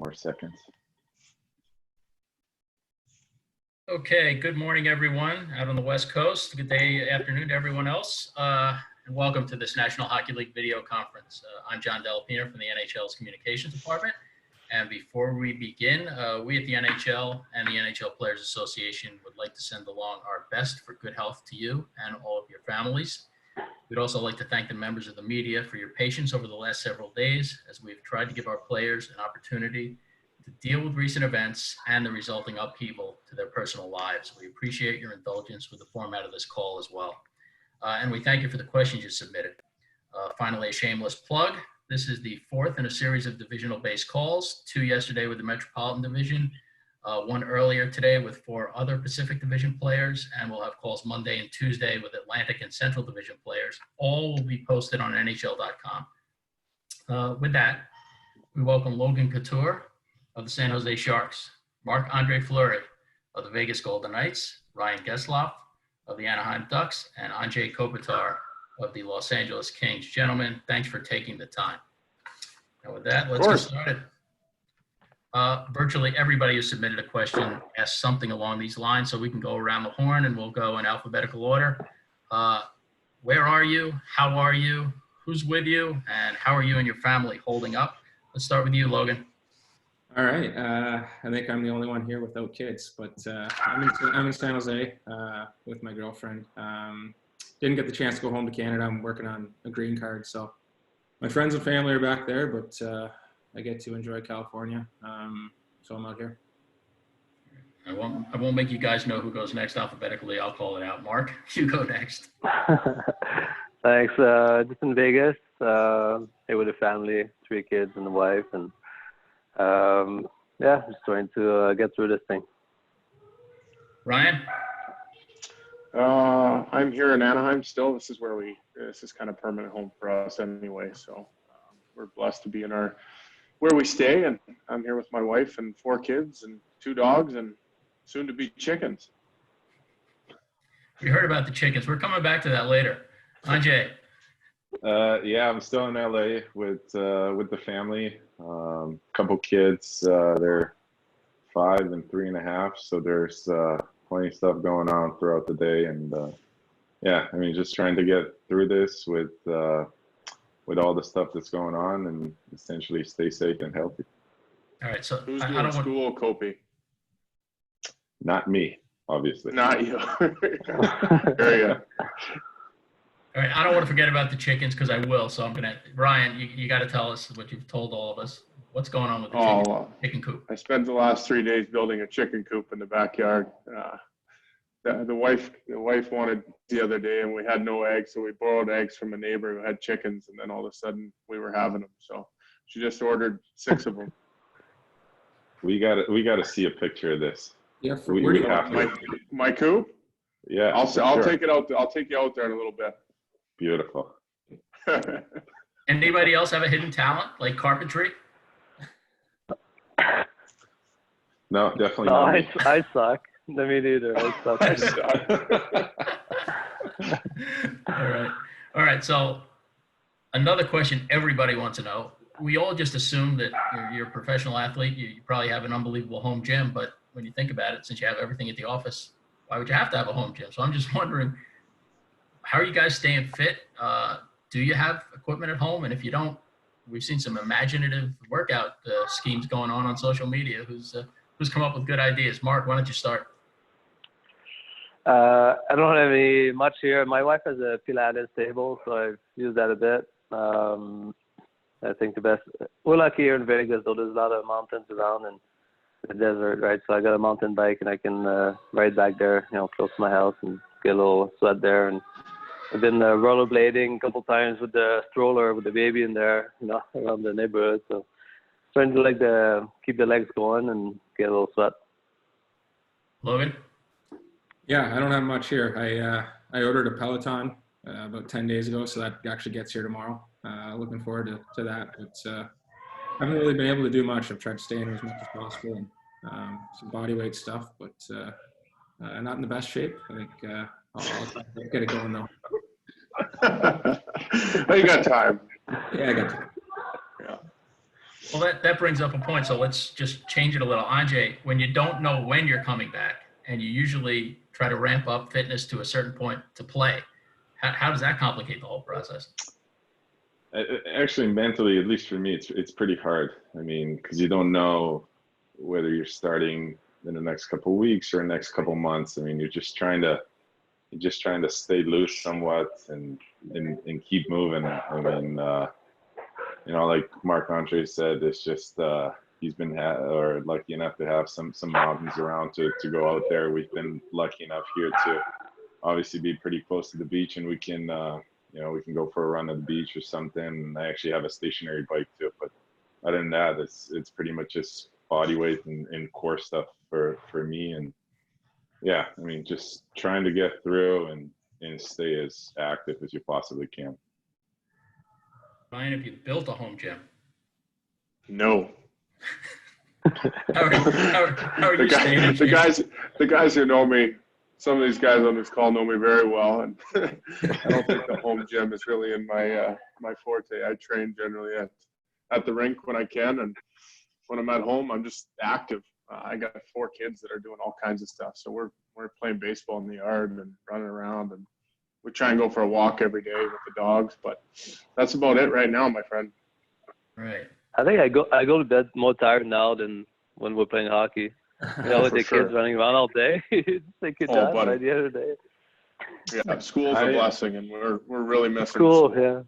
more seconds. Okay, good morning, everyone out on the West Coast. Good day, afternoon to everyone else, and welcome to this National Hockey League video conference. I'm John Delapina from the NHL's Communications Department, and before we begin, we at the NHL and the NHL Players Association would like to send along our best for good health to you and all of your families. We'd also like to thank the members of the media for your patience over the last several days as we've tried to give our players an opportunity to deal with recent events and the resulting upheaval to their personal lives. We appreciate your indulgence with the format of this call as well. And we thank you for the questions you submitted. Finally, a shameless plug. This is the fourth in a series of divisional-based calls, 2 yesterday with the Metropolitan Division, 1 earlier today with 4 other Pacific Division players, and we'll have calls Monday and Tuesday with Atlantic and Central Division players. All will be posted on NHL.com. With that, we welcome Logan Couture of the San Jose Sharks, Marc-Andre Fleury of the Vegas Golden Knights, Ryan Getzlaf of the Anaheim Ducks, and Anze Kopitar of the Los Angeles Kings. Gentlemen, thanks for taking the time. And with that, let's get started. Virtually everybody who submitted a question asked something along these lines, so we can go around the horn and we'll go in alphabetical order. Where are you? How are you? Who's with you? And how are you and your family holding up? Let's start with you, Logan. All right. I think I'm the only one here without kids, but I'm in San Jose with my girlfriend. Didn't get the chance to go home to Canada. I'm working on a green card, so my friends and family are back there, but I get to enjoy California, so I'm out here. I won't make you guys know who goes next alphabetically. I'll call it out. Mark, you go next. Thanks. Just in Vegas, here with the family, 3 kids and the wife, and yeah, just trying to get through this thing. Ryan? I'm here in Anaheim still. This is kind of permanent home for us anyway. So we're blessed to be where we stay. And I'm here with my wife and 4 kids and 2 dogs and soon to be chickens. We heard about the chickens. We're coming back to that later. Anze? Yeah, I'm still in LA with the family. Couple kids. They're 5 and 3.5. So there's plenty of stuff going on throughout the day, and yeah, I mean, just trying to get through this with all the stuff that's going on, and essentially stay safe and healthy. All right. So who's doing school, Kopi? Not me, obviously. Not you. There you go. All right, I don't want to forget about the chickens because I will. So I'm gonna, Ryan, you got to tell us what you've told all of us. What's going on with the chicken coop? I spent the last 3 days building a chicken coop in the backyard. The wife wanted the other day, and we had no eggs, so we borrowed eggs from a neighbor who had chickens, and then all of a sudden we were having them. So she just ordered 6 of them. We gotta see a picture of this. Yeah, we have my coop. Yeah, I'll take it out. I'll take you out there in a little bit. Beautiful. Anybody else have a hidden talent like carpentry? No, definitely No, not. I suck. No, me neither. I suck. All right. So another question everybody wants to know. We all just assume that you're a professional athlete. You probably have an unbelievable home gym, but when you think about it, since you have everything at the office, why would you have to have a home gym? So I'm just wondering, how are you guys staying fit? Do you have equipment at home? And if you don't, we've seen some imaginative workout schemes going on social media. Who's come up with good ideas? Mark, why don't you start? I don't have any much here. My wife has a Pilates table, so I've used that a bit. I think we're lucky here in Vegas, though. There's a lot of mountains around and the desert, right? So I got a mountain bike, and I can ride back there, close to my house, and get a little sweat there. And I've been rollerblading a couple times with the stroller with the baby in there, around the neighborhood. So trying to keep the legs going and get a little sweat. Logan? Yeah, I don't have much here. I ordered a Peloton about 10 days ago, so that actually gets here tomorrow. Looking forward to that. But I haven't really been able to do much. I've tried to stay in as much as possible, and some body weight stuff, but not in the best shape. I think I'll try to get it going though. Oh, you got time. Yeah, I got time. Yeah. Well, that brings up a point. So let's just change it a little. Anze, when you don't know when you're coming back and you usually try to ramp up fitness to a certain point to play, how does that complicate the whole process? Actually, mentally, at least for me, it's pretty hard. I mean, because you don't know whether you're starting in the next couple of weeks or next couple of months. I mean, you're just trying to stay loose somewhat and keep moving. I mean, like Marc-Andre said, it's just he's been lucky enough to have some mountains around to go out there. We've been lucky enough here to obviously be pretty close to the beach, and we can we can go for a run at the beach or something. And I actually have a stationary bike too. But other than that, it's pretty much just body weight and core stuff for me. And yeah, I mean, just trying to get through and stay as active as you possibly can. Ryan, have you built a home gym? No. How are you staying in shape? The guys who know me, some of these guys on this call know me very well, and I don't think the home gym is really in my my forte. I train generally at the rink when I can, and when I'm at home, I'm just active. I got 4 kids that are doing all kinds of stuff, so we're playing baseball in the yard and running around, and we try and go for a walk every day with the dogs. But that's about it right now, my friend. Right. I think I go to bed more tired now than when we're playing hockey. With the kids running around all day. They could die by the other day. Yeah, school's a blessing, and we're really missing school. Yeah.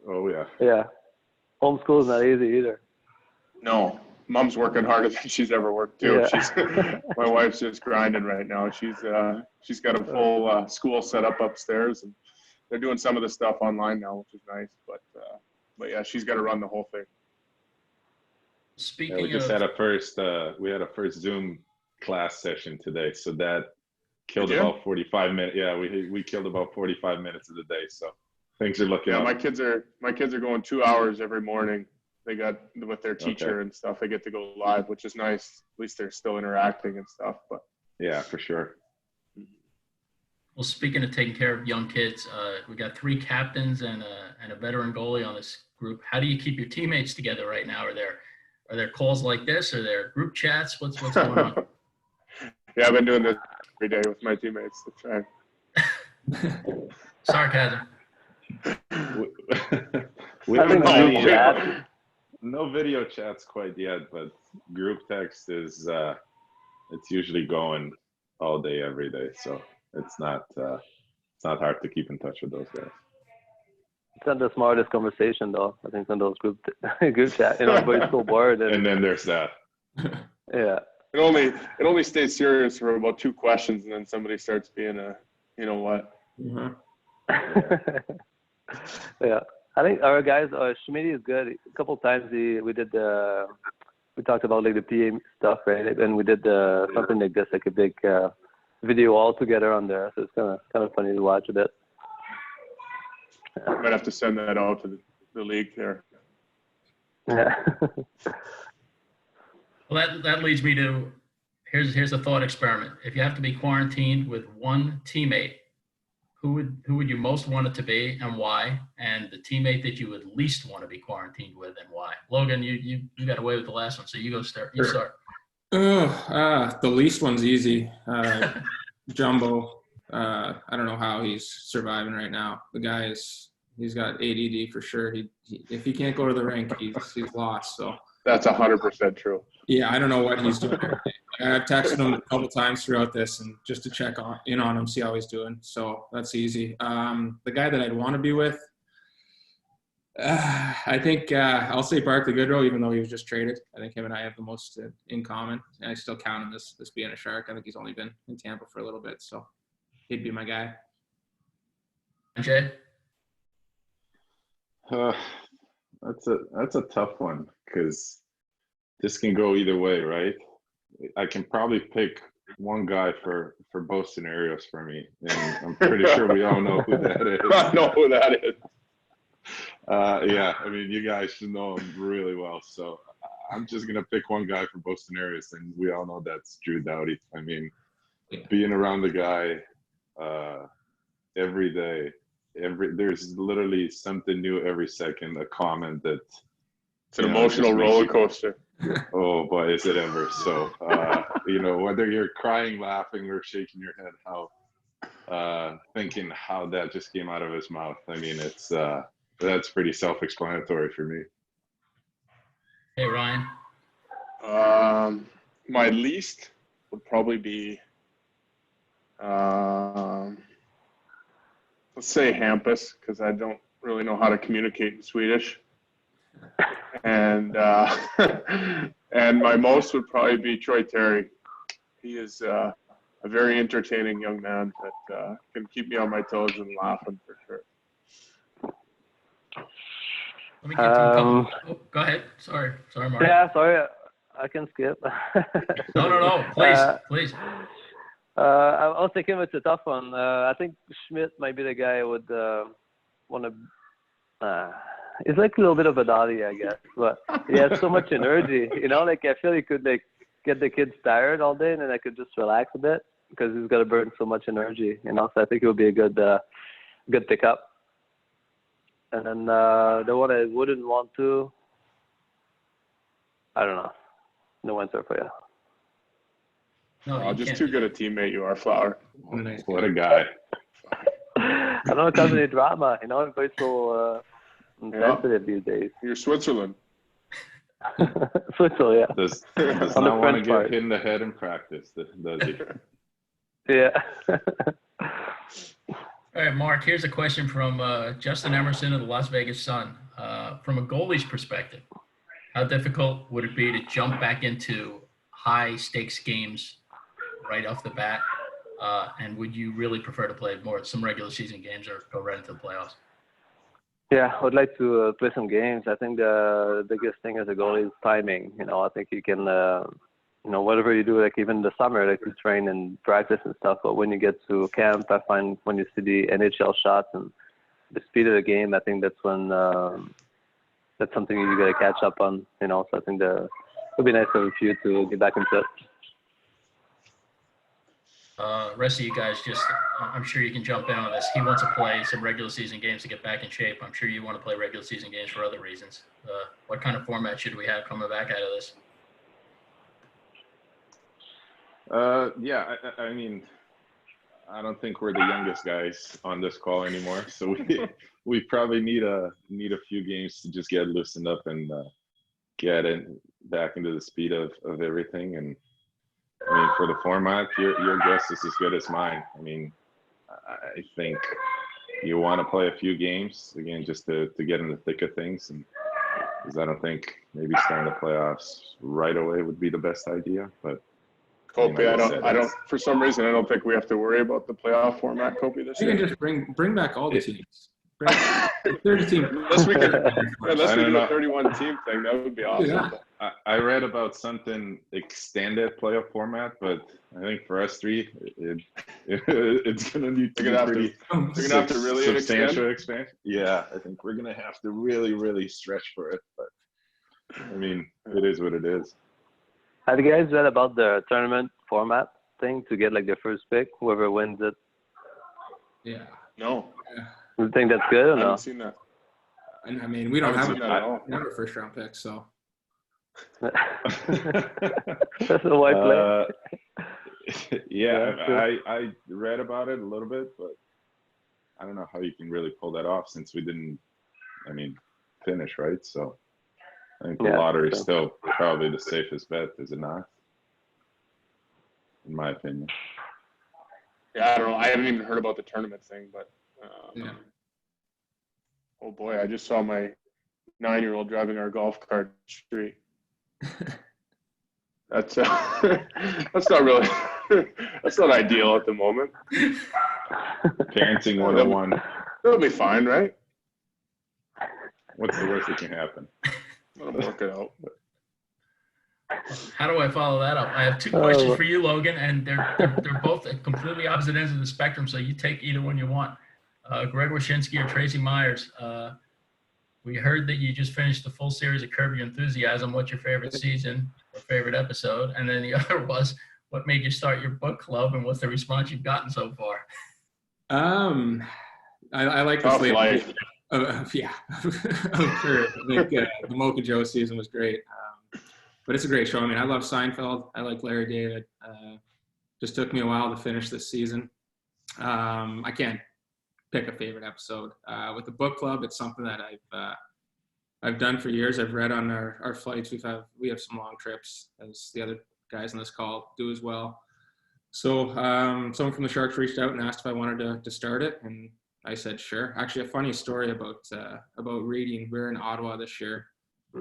Oh yeah. Yeah. Homeschool's not easy either. No, Mom's working harder than she's ever worked too. Yeah. She's my wife's just grinding right now. She's got a full school set up upstairs, and they're doing some of the stuff online now, which is nice. But yeah, she's got to run the whole thing. Speaking we just of, had a first Zoom class session today, so that killed Did you? about 45 minutes. Yeah, we killed about 45 minutes of the day, so things are looking Yeah, up. my kids are going 2 hours every morning. They got with their teacher and stuff. They get to go live, which is nice. At least they're still interacting and stuff. But yeah, for sure. well, speaking of taking care of young kids, we got 3 captains and a veteran goalie on this group. How do you keep your teammates together right now? Are there calls like this? Are there group chats? What's going on? Yeah, I've been doing this every day with my teammates to try. Sarcasm. We I think haven't group had chat. no video chats quite yet, but group text is it's usually going all day, every day. So it's not hard to keep in touch with those guys. It's not the smartest conversation though. I think in those group chat, everybody's so bored. And then there's that. Yeah. It only stays serious for about 2 questions, and then somebody starts being a, you know what? Mm-hmm. Yeah. I think our guys, Schmidt is good. A couple of times we talked about like the PA stuff, right? And we did something like this, like a big video all together on there. So it's kind of funny to watch a bit. I might have to send that out to the league there. Yeah. Well, that leads me to here's a thought experiment. If you have to be quarantined with one teammate, who would you most want it to be and why? And the teammate that you would least want to be quarantined with and why? Logan, you got away with the last one, so you start. The least one's easy. Jumbo. I don't know how he's surviving right now. The guy he's got ADD for sure. He if he can't go to the rink, he's lost. So that's 100% true. Yeah, I don't know what he's doing. I've texted him a couple times throughout this, and just to check in on him, see how he's doing. So that's easy. The guy that I'd want to be with, I think I'll say Barclay Goodrow, even though he was just traded. I think him and I have the most in common. And I still count him this being a Shark. I think he's only been in Tampa for a little bit, so he'd be my guy. Jay? That's a tough one because this can go either way, right? I can probably pick one guy for both scenarios for me, and I'm pretty sure we all know who that is. I know who that is. Yeah, I mean, you guys should know him really well, so I'm just gonna pick one guy for both scenarios, and we all know that's Drew Doughty. I mean, being around the guy every day, there's literally something new every second, a comment that It's an You know, it emotional just makes roller you- coaster. Oh boy, is it ever. So, you know, whether you're crying, laughing, or shaking your head, thinking how that just came out of his mouth. I mean, that's pretty self-explanatory for me. Hey, Ryan. My least would probably be, let's say Hampus, because I don't really know how to communicate in Swedish. And and my most would probably be Troy Terry. He is a very entertaining young man that can keep me on my toes and laughing for sure. Let me get to a couple. Oh, go ahead. Sorry, Mark. Yeah, sorry, I can skip. No. Please. I was thinking it's a tough one. I think Schmidt might be the guy I would want to. He's like a little bit of a dotty, I guess, but he has so much energy. You know, like I feel he could like get the kids tired all day, and then I could just relax a bit because he's got to burn so much energy. You know, so I think it would be a good pickup. And then the one I wouldn't want to, I don't know. No answer for you. No, Oh, you just can't too do good that. a teammate you are, Flower. What a guy. I don't know, cause any drama. You know, everybody's so insensitive these days. You're Switzerland. Switzerland, yeah. Does On the not want to French get part. hit in the head in practice, does he? Yeah. All right, Mark, here's a question from Justin Emerson of the Las Vegas Sun. From a goalie's perspective, how difficult would it be to jump back into high-stakes games right off the bat? And would you really prefer to play some regular season games or go right into the playoffs? Yeah, I would like to play some games. I think the biggest thing as a goalie is timing. You know, I think you can, you know, whatever you do, like even the summer, like you train and practice and stuff. But when you get to camp, I find when you see the NHL shots and the speed of the game, I think that's when that's something you got to catch up on. You know, so I think it would be nice for you to get back into it. Rest of you guys, I'm sure you can jump in on this. He wants to play some regular season games to get back in shape. I'm sure you want to play regular season games for other reasons. What kind of format should we have coming back out of this? Yeah, I mean, I don't think we're the youngest guys on this call anymore, so we probably need a few games to just get loosened up and get back into the speed of everything. And I mean, for the format, your guess is as good as mine. I mean, I think you want to play a few games again just to get in the thick of things, and because I don't think maybe starting the playoffs right away would be the best idea. But Kopi, I don't. For some reason, I don't think we have to worry about the playoff format, Kopi, this You year. can just bring back all the teams. Bring 30 teams. Unless we do a know. 31 team thing, that would be awesome. Yeah. I read about something extended playoff format, but I think for us three, it's going to need to be pretty You're gonna have to really substantial expansion. Yeah, I think we're going to have to really, really stretch for it. But I mean, it is what it is. Have you guys read about the tournament format thing to get like the first pick, whoever wins it? Yeah. No, You think that's good or I no? haven't seen that. And I mean, we don't haven't have seen that at all. a first round pick, so. That's a white play. Yeah, Yeah, I read about it a little bit, but I don't know how you can really pull that off since we didn't, I mean, finish, right? So I think the lottery is still probably the safest bet, is it not? In my opinion. Yeah, I don't know. I haven't even heard about the tournament thing, but oh boy, I just saw my 9-year-old driving our golf cart street. That's not really that's not ideal at the moment. Parenting 101. That'll be fine, right? What's the worst that can happen? Let them work it out. How do I follow that up? I have two questions for you, Logan, and they're both at completely opposite ends of the spectrum, so you take either one you want. Greg Wyshynski or Tracy Myers. We heard that you just finished the full series of Curb Your Enthusiasm. What's your favorite season or favorite episode? And then the other was, what made you start your book club, and what's the response you've gotten so far? I like the Tough slate. life. Yeah, I'm sure. I think the Mocha Joe season was great. But it's a great show. I mean, I love Seinfeld. I like Larry David. Just took me a while to finish this season. I can't pick a favorite episode. With the book club, it's something that I've done for years. I've read on our flights. We have some long trips, as the other guys on this call do as well. So someone from the Sharks reached out and asked if I wanted to start it, and I said sure. Actually, a funny story about reading. We were in Ottawa this year,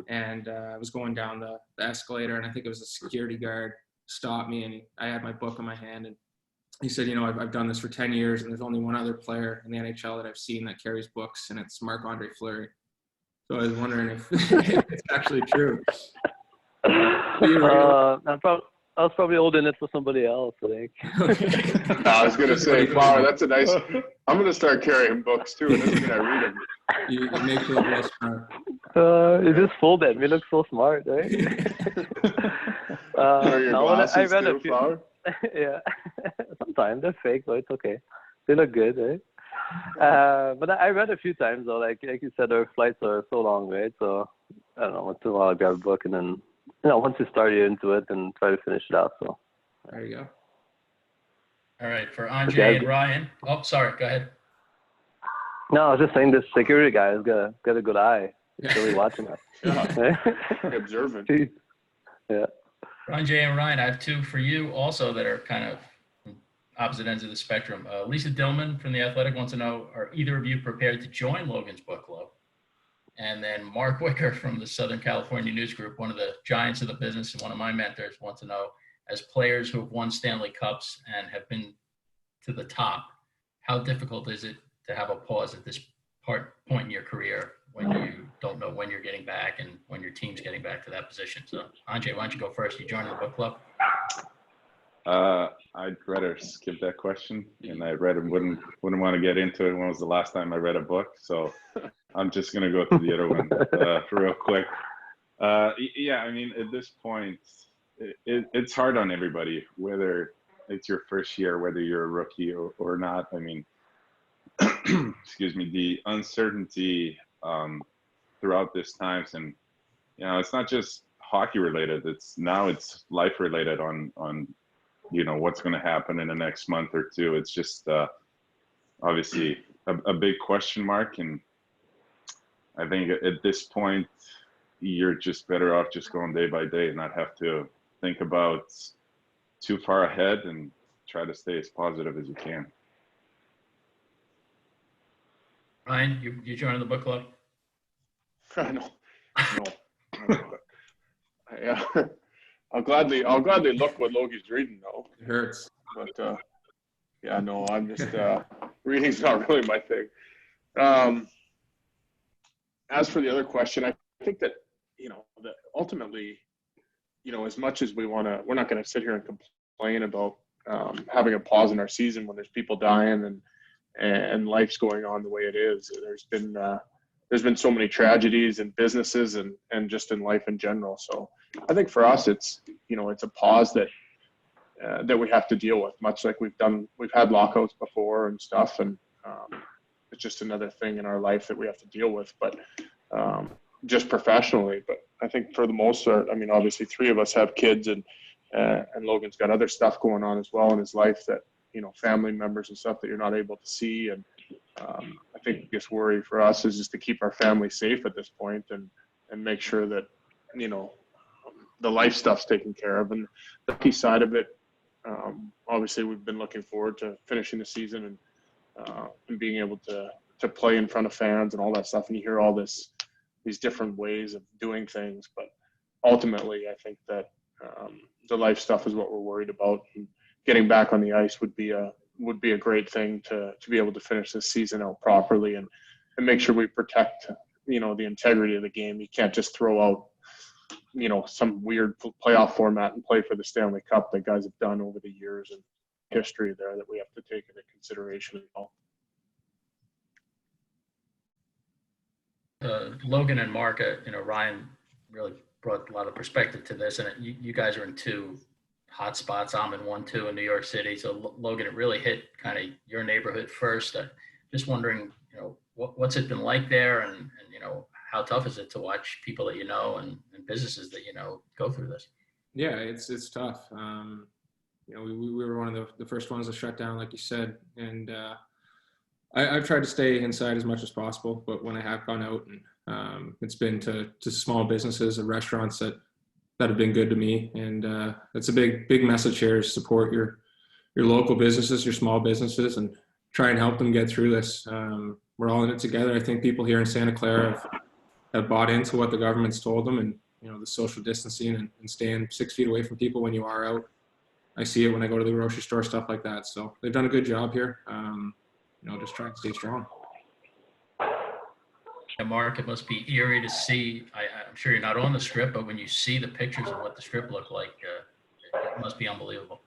and I was going down the escalator, and I think it was a security guard stopped me, and I had my book in my hand, and he said, I've done this for 10 years, and there's only one other player in the NHL that I've seen that carries books, and it's Marc-Andre Fleury. So I was wondering if it's actually true. I was probably holding it for somebody else, I think. Okay. No, I was going to say, Flower, that's a nice – I'm going to start carrying books, too. It doesn't mean I read them. You make you look less smart. It just full that. We look so smart, right? Wear your glasses, I read too, a few, Flower? yeah. Sometimes they're fake, but it's okay. They look good, right? But I read a few times, though. Like you said, our flights are so long, right? So, I don't know, once in a while I grab a book, and then, once you start, you're into it and try to finish it out. So There you go. All right, for Anze and Ryan. Oh, sorry, go ahead. No, I was just saying this security guy has got a good eye. He's really watching us. Yeah. Observant. Yeah. Anze and Ryan, I have two for you also that are kind of opposite ends of the spectrum. Lisa Dillman from The Athletic wants to know, are either of you prepared to join Logan's book club? And then Mark Wicker from the Southern California News Group, one of the giants of the business and one of my mentors, wants to know, as players who have won Stanley Cups and have been to the top, how difficult is it to have a pause at this point in your career when you don't know when you're getting back and when your team's getting back to that position? So, Anze, why don't you go first? You joining the book club? I'd rather skip that question, and I wouldn't want to get into it. When was the last time I read a book? So I'm just gonna go to the other one real quick. Yeah, I mean, at this point, it's hard on everybody, whether it's your first year, whether you're a rookie or not. I mean, excuse me, the uncertainty throughout this times, and it's not just hockey related. It's life related on what's going to happen in the next month or two. It's just obviously a big question mark, and I think at this point you're just better off just going day by day and not have to think about too far ahead and try to stay as positive as you can. Ryan, you joining the book club? No. Yeah. I'll gladly look what Logie's reading, though. It hurts. But yeah, no, I'm just reading's not really my thing. As for the other question, I think that that ultimately, as much as we're not going to sit here and complain about having a pause in our season when there's people dying and life's going on the way it is. There's been so many tragedies in businesses and just in life in general. So I think for us, it's a pause that we have to deal with, much like we've had lockouts before and stuff. And it's just another thing in our life that we have to deal with, but just professionally. But I think for the most part, I mean, obviously 3 of us have kids and Logan's got other stuff going on as well in his life that, family members and stuff that you're not able to see. And I think the biggest worry for us is just to keep our family safe at this point and make sure that, the life stuff's taken care of. And the hockey side of it, obviously we've been looking forward to finishing the season and being able to play in front of fans and all that stuff. And you hear all these different ways of doing things, but ultimately I think that the life stuff is what we're worried about. And getting back on the ice would be a great thing to be able to finish this season out properly and make sure we protect, the integrity of the game. You can't just throw out, some weird playoff format and play for the Stanley Cup that guys have done over the years and history there that we have to take into consideration as well. Logan and Mark, Ryan really brought a lot of perspective to this, and you guys are in 2 hot spots. I'm in 1, 2 in New York City. So Logan, it really hit kind of your neighborhood first. Just wondering, what's it been like there, and how tough is it to watch people that and businesses that go through this? Yeah, it's tough. We were one of the first ones to shut down, like you said, and I've tried to stay inside as much as possible. But when I have gone out, and it's been to small businesses and restaurants that have been good to me, and it's a big message here: is support your local businesses, your small businesses, and try and help them get through this. We're all in it together. I think people here in Santa Clara have bought into what the government's told them, and the social distancing and staying 6 feet away from people when you are out. I see it when I go to the grocery store, stuff like that. So they've done a good job here. Just trying to stay strong. And Mark, it must be eerie to see. I'm sure you're not on the strip, but when you see the pictures of what the strip looked like, it must be unbelievable.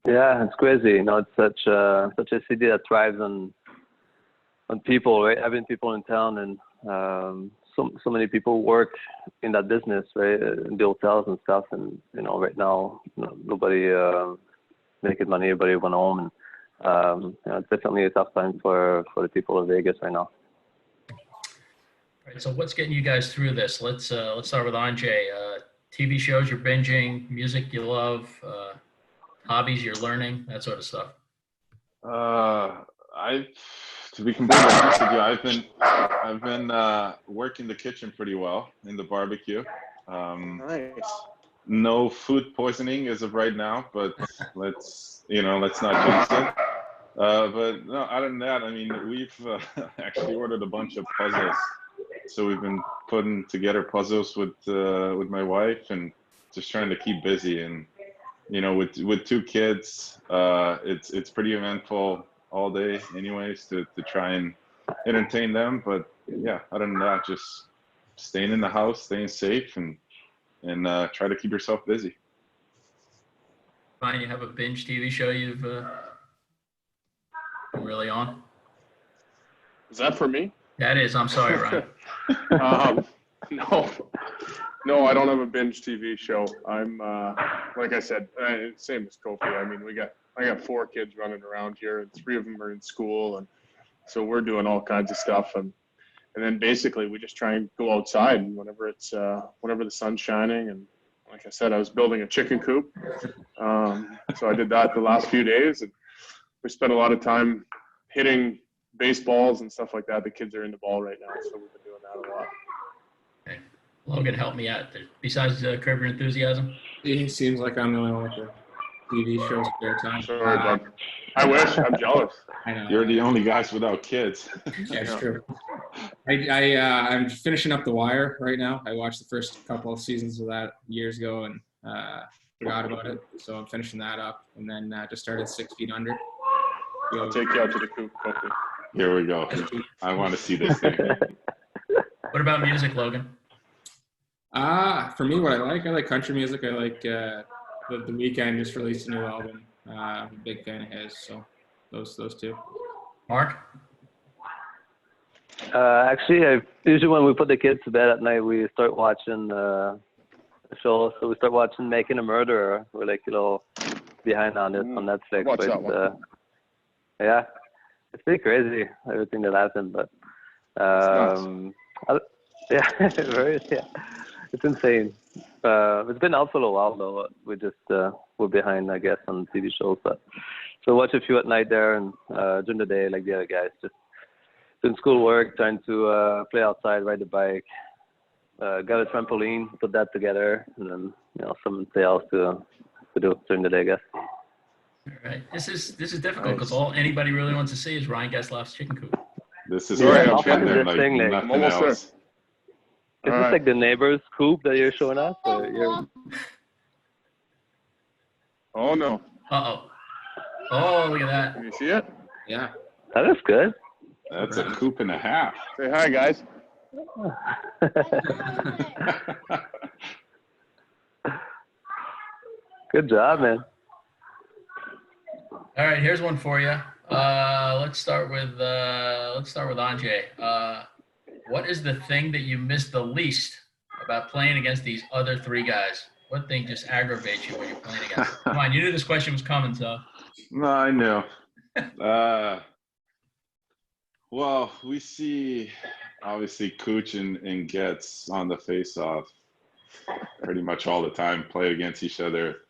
Yeah, it's crazy. It's such a city that thrives on people, right? Having people in town, and so many people work in that business, right? In the hotels and stuff, and right now, nobody making money. Everybody went home, and it's definitely a tough time for the people of Vegas right now. All right, so what's getting you guys through this? Let's start with Anze. TV shows you're binging, music you love, hobbies you're learning, that sort of stuff. To be completely honest with you, I've been working the kitchen pretty well in the barbecue. Nice. No food poisoning as of right now, but let's not jinx it. But no, other than that, I mean, we've actually ordered a bunch of puzzles. So we've been putting together puzzles with my wife, and just trying to keep busy. And with 2 kids, it's pretty eventful all day, anyways, to try and entertain them. But yeah, other than that, just staying in the house, staying safe, and try to keep yourself busy. Ryan, you have a binge TV show you've been really on? Is that for me? That is. I'm sorry, Ryan. No, I don't have a binge TV show. I'm like I said, same as Kofi. I mean, I got 4 kids running around here, and 3 of them are in school, and so we're doing all kinds of stuff, and then basically we just try and go outside whenever the sun's shining. And like I said, I was building a chicken coop, so I did that the last few days, and we spent a lot of time hitting baseballs and stuff like that. The kids are into ball right now, so we've been doing that a lot. Okay. Logan, help me out. Besides Curb Your Enthusiasm? It seems like I'm the only one with the TV shows spare time. Sorry, bud. I wish. I'm jealous. I know. You're the only guys without kids. Yeah, it's true. I'm finishing up The Wire right now. I watched the first couple of seasons of that years ago, and forgot about it. So I'm finishing that up, and then just started 6 Feet Under. I'll take you out to the coop, Kofi. Here we go. I want to see this thing. What about music, Logan? For me, what I like country music. I like the Weeknd just released a new album. I'm a big fan of his, so those 2. Mark? Actually, usually when we put the kids to bed at night, we start watching a show. So we start watching Making a Murderer. We're like behind on it on Netflix. Watch that one. Yeah, it's pretty crazy everything that happened, but it's insane. It's been out for a while though. We just we're behind, I guess, on TV shows. But so watch a few at night there, and during the day, like the other guys, just doing schoolwork, trying to play outside, ride the bike. Got a trampoline, put that together, and then something else to do during the day, I guess. All right. This is difficult because all anybody really wants to see is Ryan Getzlaf's chicken coop. This is Right, I've been there like thing, nothing I'm almost there. else. Is this like the neighbor's coop that you're showing us? Or Oh no! Uh-oh. Oh, look at that. Can you see it? Yeah. That is good. That's a coop and a half. Say hi, guys. Good job, man. All right, here's one for you. Let's start with Anze. What is the thing that you miss the least about playing against these other 3 guys? What thing just aggravates you when you're playing against them? Come on, you knew this question was coming, so. No, I knew. Well, we see obviously Couture and Getz on the face-off pretty much all the time, play against each other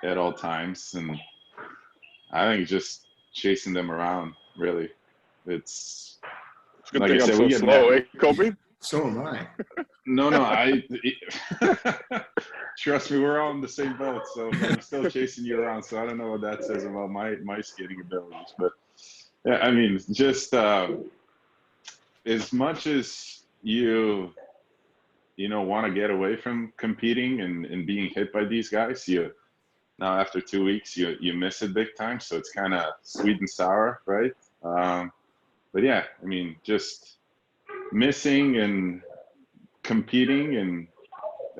at all times, and I think just chasing them around. Really, it's It's a good like thing I I'm said, so we get slow, eh, Kobe? So am I. No, I trust me, we're all in the same boat. So but I'm still chasing you around. So I don't know what that says about my skating abilities, but yeah, I mean, just as much as you want to get away from competing and being hit by these guys, now after 2 weeks you miss it big time. So it's kind of sweet and sour, right? But yeah, I mean, just missing and competing and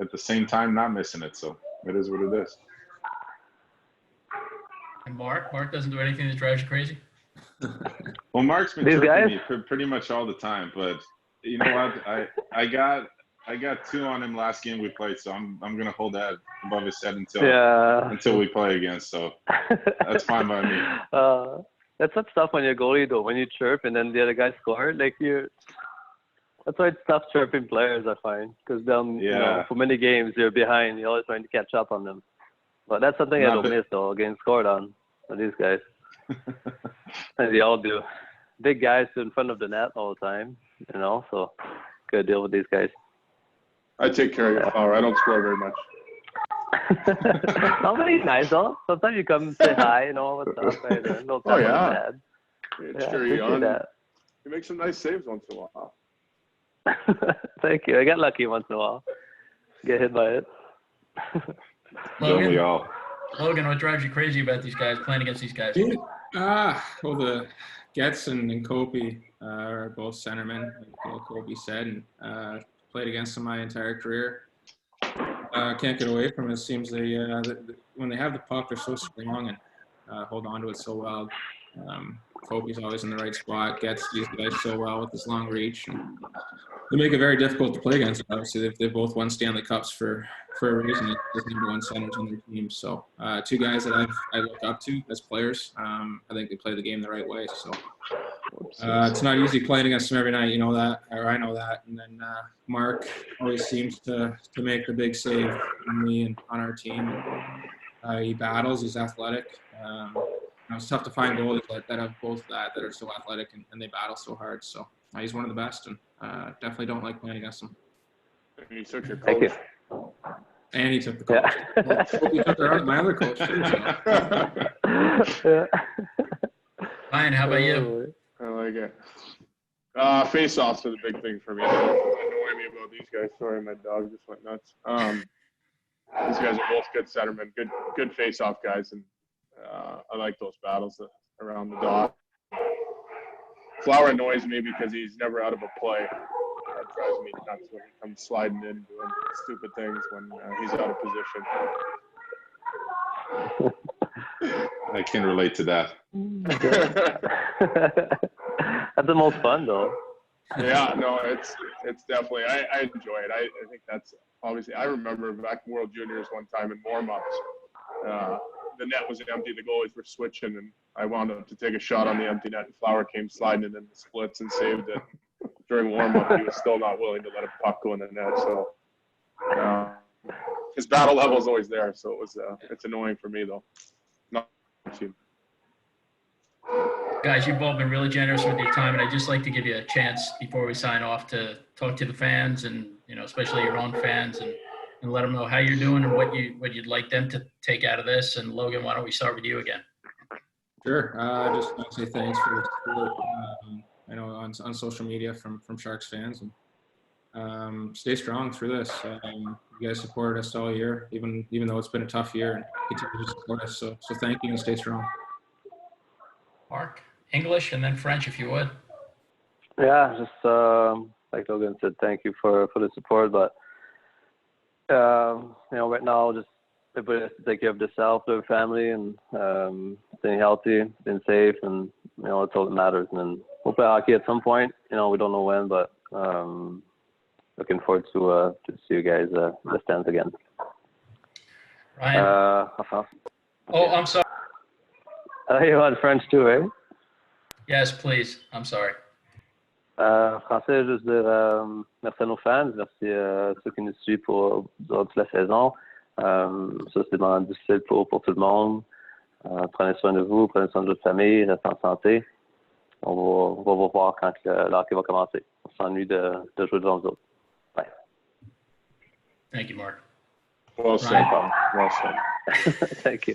at the same time not missing it. So it is what it is. And Mark doesn't do anything that drives you crazy? Well, Mark's been These chirping guys? me pretty much all the time, but you know what? I got 2 on him last game we played, so I'm gonna hold that above his head until we play again. So that's fine by me. That's what's tough on your goalie though. When you chirp and then the other guy scored, like that's why it's tough chirping players, I find, because then for many games you're behind. You're always trying to catch up on them. But that's something I don't miss though. Getting scored on by these guys, and they all do. Big guys in front of the net all the time, So gotta deal with these guys. I take care of your flower. I don't score very much. Somebody's nice though. Sometimes you come and say hi, what's up, right? Don't tell Yeah. bad. Sure, That. you make some nice saves once in a while. Thank you. I get lucky once in a while. Get hit by it. Don't we all? Logan, what drives you crazy about these guys, playing against these guys? Well, the Getz and Kopi are both centermen, like Kopi said, and played against them my entire career. Can't get away from it. It seems when they have the puck, they're so strong and hold on to it so well. Kopi's always in the right spot, gets these guys so well with his long reach. And they make it very difficult to play against. Obviously, they both won Stanley Cups for a reason. There's number 1 centers on their team. So 2 guys that I look up to as players. I think they play the game the right way. So it's not easy playing against them every night. You know that, or I know that. And then Mark always seems to make the big save on me and on our team. He battles. He's athletic. It's tough to find goalies that have both that are so athletic and they battle so hard. So he's one of the best, and definitely don't like playing against him. And you took your coach. Thank you. And he took the coach. Yeah. He took my other coach too. So. Ryan, how about you? I like it. Face-offs are the big thing for me. Don't annoy me about these guys. Sorry, my dog just went nuts. These guys are both good centermen, good face-off guys, and I like those battles around the dot. Flower annoys me because he's never out of a play. That drives me nuts when he comes sliding in doing stupid things when he's out of position. I can relate to that. That's the most fun though. Yeah, no, it's definitely, I enjoy it. I think that's obviously, I remember back in World Juniors one time in warm-ups, the net was empty, the goalies were switching, and I wound up to take a shot on the empty net, and Flower came sliding in the splits and saved it. During warm-up, he was still not willing to let a puck go in the net, so his battle level is always there, so it's annoying for me, though. Not you. Guys, you've all been really generous with your time, and I'd just like to give you a chance before we sign off to talk to the fans and, especially your own fans and let them know how you're doing and what you'd like them to take out of this. And Logan, why don't we start with you again? Sure. I just want to say thanks for the support. I know on social media from Sharks fans, and stay strong through this. You guys supported us all year, even though it's been a tough year, and continue to support us. So thank you and stay strong. Mark, English and then French, if you would. Yeah, just like Logan said, thank you for the support. But right now, just everybody has to take care of themselves, their family, and staying healthy, staying safe, and it's all that matters. And then we'll play hockey at some point. We don't know when, but looking forward to see you guys in the stands again. Ryan. Oh, I'm sorry. You want French too, right? Yes, please. I'm sorry. Français, juste dire merci à nos fans, merci à ceux qui nous suivent durant toute la saison. Ça, c'est des moments difficiles pour tout le monde. Prenez soin de vous, prenez soin de votre famille, restez en santé. On va vous revoir quand le hockey va commencer. On s'ennuie de jouer devant vous autres. Bye. Thank you, Mark. Well said, Bob. Well said. Thank you.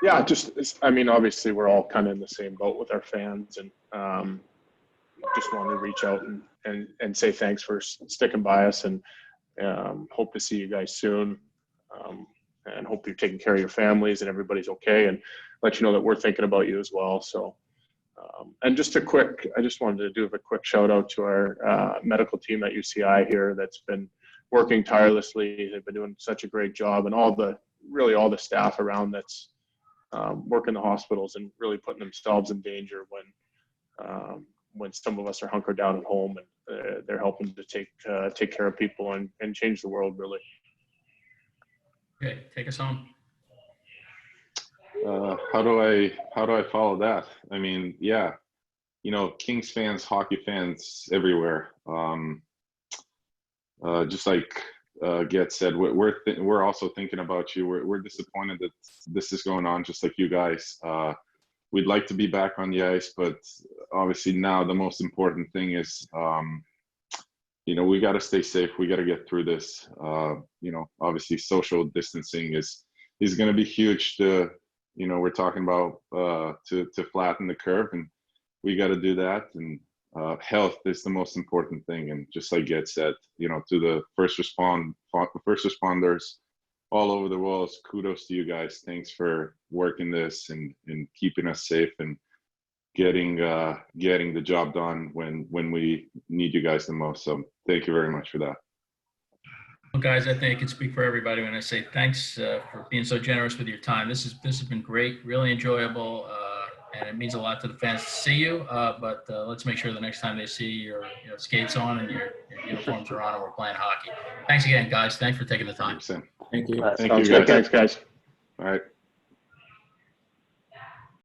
Yeah, I mean, obviously we're all kind of in the same boat with our fans, and just wanted to reach out and say thanks for sticking by us, and hope to see you guys soon, and hope you're taking care of your families and everybody's okay, and let you know that we're thinking about you as well. So, and just I just wanted to do a quick shout out to our medical team at UCI here that's been working tirelessly. They've been doing such a great job, and all the staff around that's working the hospitals and really putting themselves in danger when some of us are hunkered down at home, and they're helping to take care of people and change the world, really. Okay, take us home. How do I follow that? I mean, yeah, Kings fans, hockey fans everywhere. Just like Getz said, we're also thinking about you. We're disappointed that this is going on, just like you guys. We'd like to be back on the ice, but obviously now the most important thing is, we got to stay safe. We got to get through this. Obviously social distancing is going to be huge we're talking about to flatten the curve, and we got to do that. And health is the most important thing. And just like Getz said, to the first responders all over the world, kudos to you guys. Thanks for working this and keeping us safe and getting the job done when we need you guys the most. So thank you very much for that. Well, guys, I think I can speak for everybody when I say thanks for being so generous with your time. This has been great, really enjoyable, and it means a lot to the fans to see you. But let's make sure the next time they see your skates on and your uniforms are on and we're playing hockey. Thanks again, guys. Thanks for taking the time. Thank you. Thank Sounds you, good. guys. Thanks, guys. All right.